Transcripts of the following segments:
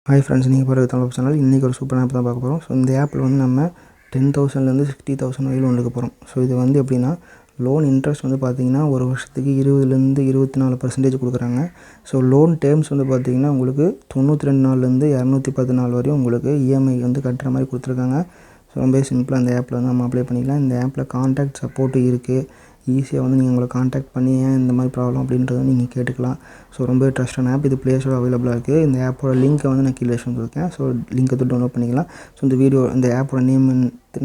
Hi friends, நீங்கள் பாருங்க Tamil channel. இன்றைக்கி ஒரு சூப்பர் ஆப் தான் பார்க்க போகிறோம். ஸோ இந்த ஆப்பில் வந்து நம்ம 10,000லேருந்து 60,000 வரையிலும் ஒன்றுக்கு போகிறோம். ஸோ இது வந்து எப்படின்னா, லோன் இன்ட்ரெஸ்ட் வந்து பார்த்திங்கன்னா ஒரு வருஷத்துக்கு 20லேருந்து 24% கொடுக்குறாங்க. ஸோ லோன் டேர்ம்ஸ் வந்து பார்த்திங்கன்னா உங்களுக்கு 92 நாள்லேருந்து 210 நாள் வரையும் உங்களுக்கு இஎம்ஐ வந்து கட்டுற மாதிரி கொடுத்துருக்காங்க. ஸோ ரொம்ப சிம்பிளாக இந்த ஆப்பில் வந்து நம்ம அப்ளை பண்ணிக்கலாம். இந்த ஆப்பில் கான்டாக்ட் சப்போர்ட்டு இருக்குது. ஈஸியாக வந்து நீங்கள் உங்களை கான்டாக்ட் பண்ணி ஏன் இந்த மாதிரி ப்ராப்ளம் அப்படின்றத நீங்கள் கேட்டுக்கலாம். ஸோ ரொம்ப ட்ரஸ்டான ஆப். இது ப்ளே ஸ்டோர் அவைலபிளாக இருக்குது. இந்த ஆப்போட லிங்க்கை வந்து நான் கீழே கொடுத்துருக்கேன். ஸோ லிங்க்கை வந்து டவுன்லோட் பண்ணிக்கலாம். ஸோ இந்த ஆப்போட நேம்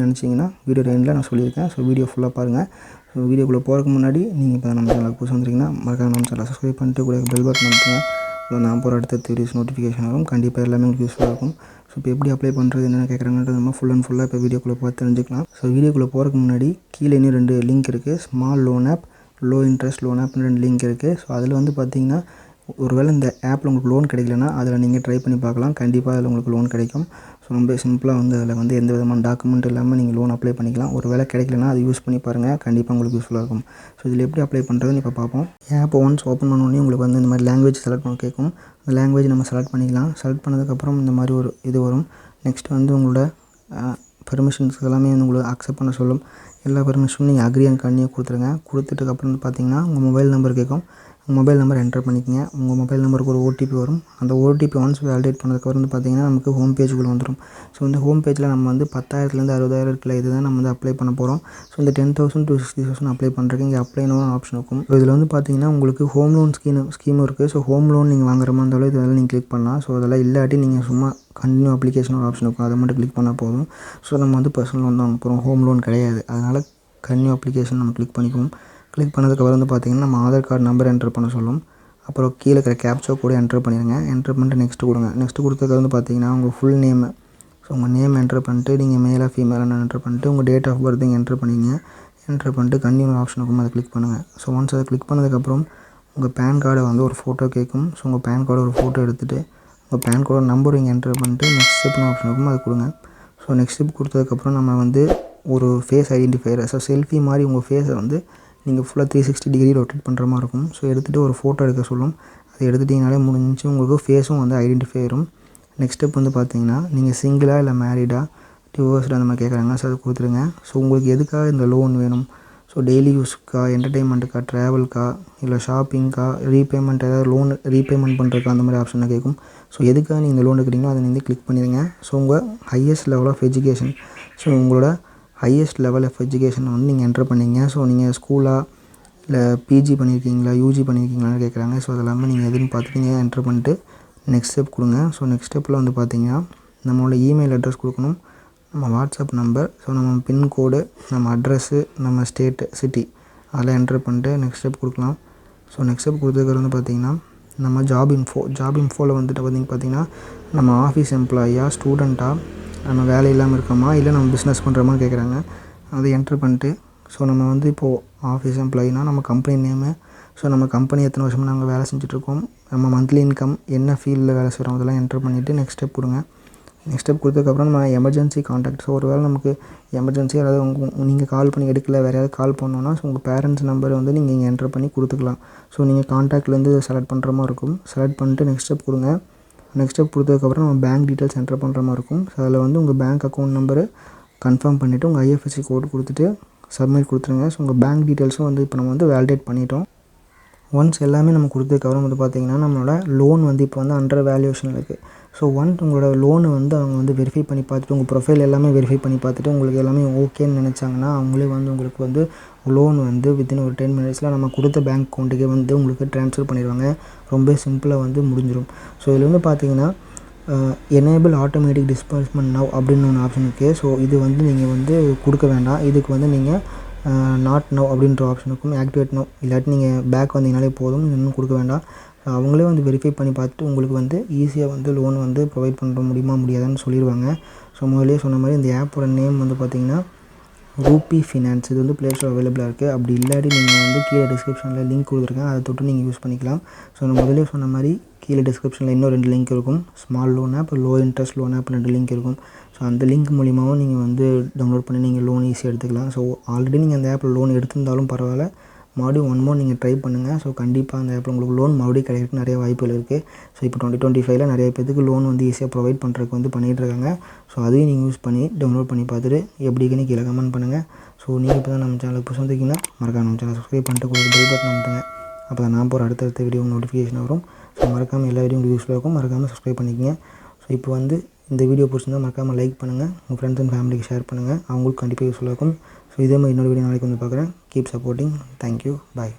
நினச்சிங்கன்னா வீடியோ எண்டில் நான் சொல்லியிருக்கேன். ஸோ வீடியோ ஃபுல்லாக பாருங்கள். ஸோ வீடியோக்குள்ளே போகிறதுக்கு முன்னாடி நீங்கள் இப்போ நம்ம சேனலுக்கு புதுசு வந்துருக்கீங்கன்னா மறக்காம நம்ம சேனலை சப்ஸ்கிரைப் பண்ணிட்டு கூட பெல் பட்டன் அமுத்துங்க. ஸோ நான் போகிற அடுத்த வீடியோஸ் நோட்டிஃபிகேஷன் வரும். கண்டிப்பாக எல்லாமே உங்களுக்கு யூஸ்ஃபுல்லாக இருக்கும். ஸோ இப்போ எப்படி அப்ளை பண்ணுறது என்னென்ன கேட்குறாங்கன்றது நம்ம ஃபுல்லாக இப்போ வீடியோக்குள்ளே பார்த்து தெரிஞ்சுக்கலாம். ஸோ வீடியோக்குள்ளே போகிறதுக்கு முன்னாடி கீழே இன்னும் 2 லிங்க் இருக்குது. Small loan app, low interest loan ஆப்னு 2 லிங்க் இருக்குது. ஸோ அதில் வந்து பார்த்திங்கன்னா ஒருவேளை இந்த ஆப்பில் உங்களுக்கு லோன் கிடைக்கலன்னா அதில் நீங்கள் ட்ரை பண்ணி பார்க்கலாம். கண்டிப்பாக அதில் உங்களுக்கு லோன் கிடைக்கும். ஸோ ரொம்ப சிம்பிளாக வந்து அதில் வந்து எந்த விதமான டாக்குமெண்ட் இல்லாமல் நீங்கள் லோன் அப்ளை பண்ணிக்கலாம். ஒரு வேளை கிடைக்கலன்னா அது யூஸ் பண்ணி பாருங்கள். கண்டிப்பாக உங்களுக்கு யூஸ்ஃபுல்லாக இருக்கும். ஸோ இதில் எப்படி அப்ளை பண்ணுறதுன்னு இப்போ பார்ப்போம். ஆப்பை ஒன்ஸ் ஓப்பன் பண்ணோடனே உங்களுக்கு வந்து இந்த மாதிரி லாங்குவேஜ் செலக்ட் பண்ண கேட்கும். அந்த லாங்குவேஜ் நம்ம செலக்ட் பண்ணிக்கலாம். செலக்ட் பண்ணதுக்கப்புறம் இந்த மாதிரி ஒரு இது வரும். நெக்ஸ்ட் வந்து உங்களோட பெர்மிஷன்ஸ் எல்லாமே வந்து உங்களுக்கு அக்செப்ட் பண்ண சொல்லும். எல்லா பெர்மிஷனும் நீங்கள் அக்ரி அண்ட் கன்னியூ கொடுத்துருங்க. கொடுத்துட்டுக்கப்புறம் வந்து பார்த்திங்கன்னா உங்கள் மொபைல் நம்பர் கேட்கும். உங்கள் மொபைல் நம்பர் என்டர் பண்ணிக்கங்க. உங்கள் மொபைல் நம்பருக்கு ஒரு ஓடிபி வரும். அந்த ஓடிபி ஒன்ஸ் வேலிடேட் பண்ணதுக்கப்புறம் வந்து பார்த்திங்கன்னா நமக்கு ஹோம் பேஜுக்குள்ளே வந்துடும். ஸோ இந்த ஹோம் பேஜில் நம்ம வந்து 10,000லேருந்து 60,000 இருக்குல்ல, இது தான் நம்ம வந்து அப்ளை பண்ண போகிறோம். ஸோ இந்த 10,000 to 60,000 அப்ளை பண்ணுறதுக்கு இங்கே அப்ளைன்னு ஒரு ஆப்ஷன் இருக்கும். ஸோ இதில் வந்து பார்த்திங்கன்னா உங்களுக்கு ஹோம் லோன் ஸ்கீமும் இருக்குது. ஸோ ஹோம் லோன் நீங்கள் வாங்குற மாதிரி இருந்தாலும் இதெல்லாம் நீங்கள் கிளிக் பண்ணலாம். ஸோ அதெல்லாம் இல்லாட்டி நீங்கள் சும்மா கண்டினியூ அப்ளிகேஷன் ஒரு ஆப்ஷன் இருக்கும். அதை மட்டும் கிளிக் பண்ணால் போதும். ஸோ நம்ம வந்து பர்சனல் லோன் தான் வாங்க போகிறோம். ஹோம் லோன் கிடையாது. அதனால் கண்டினியூ அப்ளிகேஷன் நம்ம கிளிக் பண்ணிக்குவோம். கிளிக் பண்ணதுக்கப்புறம் வந்து பார்த்திங்கன்னா நம்ம ஆதார் கார்டு நம்பர் என்டர் பண்ண சொல்லும். அப்புறம் கீழே இருக்கிற கேப்ச்சா கூட என்டர் பண்ணிடுங்க. என்டர் பண்ணிட்டு நெக்ஸ்ட் கொடுங்க. நெக்ஸ்ட் கொடுத்ததுக்கு வந்து பார்த்திங்கன்னா உங்கள் ஃபுல் நேமு, ஸோ உங்கள் நேம் என்டர் பண்ணிட்டு நீங்கள் மேலாக ஃபீமேலாக என்டர் பண்ணிட்டு உங்கள் டேட் ஆஃப் பர்த் இங்கே என்டர் பண்ணிங்க. என்டர் பண்ணிட்டு கண்டினியூ ஆப்ஷன் இருக்கும், அதை கிளிக் பண்ணுங்கள். ஸோ ஒன்ஸ் அதை கிளிக் பண்ணதுக்கப்புறம் உங்கள் பேன் கார்டை வந்து ஒரு ஃபோட்டோ கேட்கும். ஸோ உங்கள் பேன் கார்டை ஒரு ஃபோட்டோ எடுத்துகிட்டு உங்கள் பேன் கார்டோட நம்பர் இங்கே என்டர் பண்ணிட்டு நெக்ஸ்ட் ஸ்டெப்னு ஆப்ஷன் இருக்கும், அதை கொடுங்க. ஸோ நெக்ஸ்ட் ஸ்டெப் கொடுத்ததுக்கப்புறம் நம்ம வந்து ஒரு ஃபேஸ் ஐடென்டிஃபையர், ஸோ செல்ஃபி மாதிரி உங்கள் ஃபேஸை வந்து நீங்கள் ஃபுல்லாக 360 டிகிரி ரொட்டேட் பண்ணுற மாதிரி இருக்கும். ஸோ எடுத்துகிட்டு ஒரு ஃபோட்டோ எடுக்க சொல்லும். அதை எடுத்துட்டிங்கனாலே முடிஞ்சு உங்களுக்கு ஃபேஸும் வந்து ஐடென்டிஃபை ஆயிரும். நெக்ஸ்ட் ஸ்டெப் வந்து பார்த்திங்கன்னா நீங்கள் சிங்கிளாக இல்லை மேரிடாக டிவோர்ஸ்டு அந்த மாதிரி கேட்குறாங்க. ஸோ அதை கொடுத்துருங்க. ஸோ உங்களுக்கு எதுக்காக இந்த லோன் வேணும்? ஸோ டெய்லி யூஸ்க்கா, என்டர்டெயின்மெண்ட்டுக்கா, ட்ராவல்க்கா, இல்லை ஷாப்பிங்க்கா, ரீபேமெண்ட் ஏதாவது லோன் ரீபேமெண்ட் பண்ணுறதுக்கா, அந்த மாதிரி ஆப்ஷனை கேட்கும். ஸோ எதுக்காக நீங்கள் இந்த லோன் எடுக்கிறீங்களோ அதை நீங்கள் கிளிக் பண்ணிடுங்க. ஸோ உங்கள் highest level of education, so உங்களோட ஹையஸ்ட் லெவல் ஆஃப் எஜுகேஷனை வந்து நீங்கள் என்டர் பண்ணிங்க. ஸோ நீங்கள் ஸ்கூலாக இல்லை பிஜி பண்ணியிருக்கீங்களா, யூஜி பண்ணியிருக்கீங்களான்னு கேட்குறாங்க. ஸோ அதெல்லாமே நீங்கள் எதுன்னு பார்த்துட்டு நீங்கள் என்டர் பண்ணிட்டு நெக்ஸ்ட் ஸ்டெப் கொடுங்க. ஸோ நெக்ஸ்ட் ஸ்டெப்பில் வந்து பார்த்திங்கன்னா நம்மளோட இமெயில் அட்ரஸ் கொடுக்கணும், நம்ம வாட்ஸ்அப் நம்பர், ஸோ நம்ம பின்கோடு, நம்ம அட்ரஸ்ஸு, நம்ம ஸ்டேட்டு, சிட்டி அதெல்லாம் என்டர் பண்ணிட்டு நெக்ஸ்ட் ஸ்டெப் கொடுக்கலாம். ஸோ நெக்ஸ்ட் ஸ்டெப் கொடுத்துருக்கிறது வந்து பார்த்திங்கன்னா நம்ம ஜாப் இன்ஃபோவில் வந்துட்டு பார்த்திங்கன்னா நம்ம ஆஃபீஸ் எம்ப்ளாயியாக, ஸ்டூடெண்ட்டாக, நம்ம வேலை இல்லாமல் இருக்கோமா, இல்லை நம்ம பிஸ்னஸ் பண்ணுறோமா கேட்குறாங்க. அதை என்டர் பண்ணிட்டு ஸோ நம்ம வந்து இப்போது ஆஃபீஸ் எம்ப்ளாயினா நம்ம கம்பெனி நேமு, ஸோ நம்ம கம்பெனி எத்தனை வருஷமாக நாங்கள் வேலை செஞ்சுட்ருக்கோம், நம்ம மந்த்லி இன்கம், என்ன ஃபீல்டில் வேலை செய்கிறோம், அதெல்லாம் என்டர் பண்ணிவிட்டு நெக்ஸ்ட் ஸ்டெப் கொடுங்க. நெக்ஸ்ட் ஸ்டெப் கொடுத்ததுக்கப்புறம் நம்ம எமர்ஜென்சி கான்டாக்ட், ஸோ ஒரு வேளை நமக்கு எமர்ஜென்சி அதாவது நீங்கள் கால் பண்ணி எடுக்கல, வேறு யாராவது கால் பண்ணோன்னா ஸோ உங்கள் பேரண்ட்ஸ் நம்பரை வந்து நீங்கள் இங்கே என்டர் பண்ணி கொடுத்துக்கலாம். ஸோ நீங்கள் கான்டாக்ட்லேருந்து செலக்ட் பண்ணுற மாதிரி இருக்கும். செலக்ட் பண்ணிட்டு நெக்ஸ்ட் ஸ்டெப் கொடுங்க. நெக்ஸ்ட் ஸ்டெப் கொடுத்ததுக்கப்புறம் நம்ம பேங்க் டீட்டெயில்ஸ் என்டர் பண்ணுற மாதிரி இருக்கும். ஸோ அதில் வந்து உங்கள் பேங்க் அக்கௌண்ட் நம்பரு கன்ஃபார்ம் பண்ணிவிட்டு உங்கள் ஐஎஃப்எஸ்சி கோட் கொடுத்துட்டு சப்மிட் கொடுத்துருங்க. ஸோ உங்கள் பேங்க் டீட்டெயில்ஸும் வந்து இப்போ நம்ம வந்து வேலிடேட் பண்ணிட்டோம். ஒன்ஸ் எல்லாமே நம்ம கொடுத்ததுக்கப்புறம் வந்து பார்த்திங்கன்னா நம்மளோட லோன் வந்து இப்போ வந்து அண்டர் வேல்யூவேஷனில் இருக்குது. ஸோ ஒன்ஸ் உங்களோட லோனை வந்து அவங்க வந்து வெரிஃபை பண்ணி பார்த்துட்டு உங்கள் ப்ரொஃபைல் எல்லாமே வெரிஃபை பண்ணி பார்த்துட்டு உங்களுக்கு எல்லாமே ஓகேன்னு நினச்சாங்கன்னா அவங்களே வந்து உங்களுக்கு வந்து லோன் வந்து வித்தின் ஒரு 10 மினிட்ஸில் நம்ம கொடுத்த பேங்க் அக்கௌண்ட்டுக்கே வந்து உங்களுக்கு ட்ரான்ஸ்ஃபர் பண்ணிடுவாங்க. ரொம்ப சிம்பிளாக வந்து முடிஞ்சிடும். ஸோ இதில் வந்து பார்த்திங்கன்னா எனேபிள் ஆட்டோமேட்டிக் டிஸ்பர்ஸ்மெண்ட் நவ் அப்படின்னு ஒன்று ஆப்ஷன் இருக்குது. ஸோ இது வந்து நீங்கள் வந்து கொடுக்க வேண்டாம். இதுக்கு வந்து நீங்கள் நாட் நவ் அப்படின்ற ஆப்ஷன் இருக்கும், ஆக்டிவேட் நவ், இல்லாட்டி நீங்கள் பேக் வந்தீங்கனாலே போதும், இன்னும் கொடுக்க வேண்டாம். அவங்களே வந்து வெரிஃபை பண்ணி பார்த்துட்டு உங்களுக்கு வந்து ஈஸியாக வந்து லோன் வந்து ப்ரொவைட் பண்ணுற முடியாதான்னு சொல்லிடுவாங்க. ஸோ முதலே சொன்ன மாதிரி இந்த ஆப்போட நேம் வந்து பார்த்திங்கன்னா ரூபி ஃபினான்ஸ். இது வந்து ப்ளே ஸ்டோர் அவைலபிளாக இருக்குது. அப்படி இல்லாட்டி நீங்கள் வந்து கீழே டிஸ்கிரிப்ஷனில் லிங்க் கொடுத்துருக்கேன், அதை தொட்டு நீங்கள் யூஸ் பண்ணிக்கலாம். ஸோ நான் முதலே சொன்ன மாதிரி கீழே டிஸ்கிரிப்ஷனில் இன்னும் 2 லிங்க் இருக்கும். Small loan app, low interest loan app 2 link இருக்கும். ஸோ அந்த லிங்க் மூலிமாவும் நீங்கள் வந்து டவுன்லோட் பண்ணி நீங்கள் லோன் ஈஸியாக எடுத்துக்கலாம். ஸோ ஆல்ரெடி நீங்கள் அந்த ஆப்பில் லோன் எடுத்திருந்தாலும் பரவாயில்ல, மறுபடியும் ஒன் மோர் நீங்கள் ட்ரை பண்ணுங்கள். ஸோ கண்டிப்பாக அந்த ஆப்பில் உங்களுக்கு லோன் மறுபடியும் கிடைக்கிறதுக்கு நிறைய வாய்ப்புகள் இருக்குது. ஸோ இப்போ 2025ல் நிறைய பேருக்கு லோன் வந்து ஈஸியாக ப்ரொவைட் பண்ணுறதுக்கு வந்து பண்ணிகிட்ருக்காங்க. ஸோ அதையும் நீங்கள் யூஸ் பண்ணி டவுன்லோட் பண்ணி பார்த்துட்டு எப்படி இருக்குன்னு கீழே கமெண்ட் பண்ணுங்கள். ஸோ நீங்கள் இப்போ தான் நம்ம சேனலுக்கு புதுசாக வந்திருக்கீங்கன்னா மறக்காம நம்ம சேனல் சப்ஸ்கிரைப் பண்ணிட்டு கூட பெல் பட்டன் அமுத்துங்க. அப்போ தான் நான் போகிற அடுத்தடுத்த வீடியோ நோட்டிஃபிகேஷன் வரும். ஸோ மறக்காமல் எல்லா வீடியோ உங்களுக்கு யூஸ்ஃபுல்லாக இருக்கும். மறக்காமல் சப்ஸ்கிரைப் பண்ணிக்கங்க. ஸோ இப்போ வந்து இந்த வீடியோ பிடிச்சிருந்தா மறக்காமல் லைக் பண்ணுங்கள். உங்கள் ஃப்ரெண்ட்ஸ் அண்ட் ஃபேமிலிக்கு ஷேர் பண்ணுங்கள். அவங்களுக்கு கண்டிப்பாக யூஸ்ஃபுல்லாக இருக்கும். ஸோ இதே மாதிரி இன்னொரு வீடியோ நாளைக்கு வந்து பார்க்குறேன். Keep supporting. தேங்க்யூ. பாய்.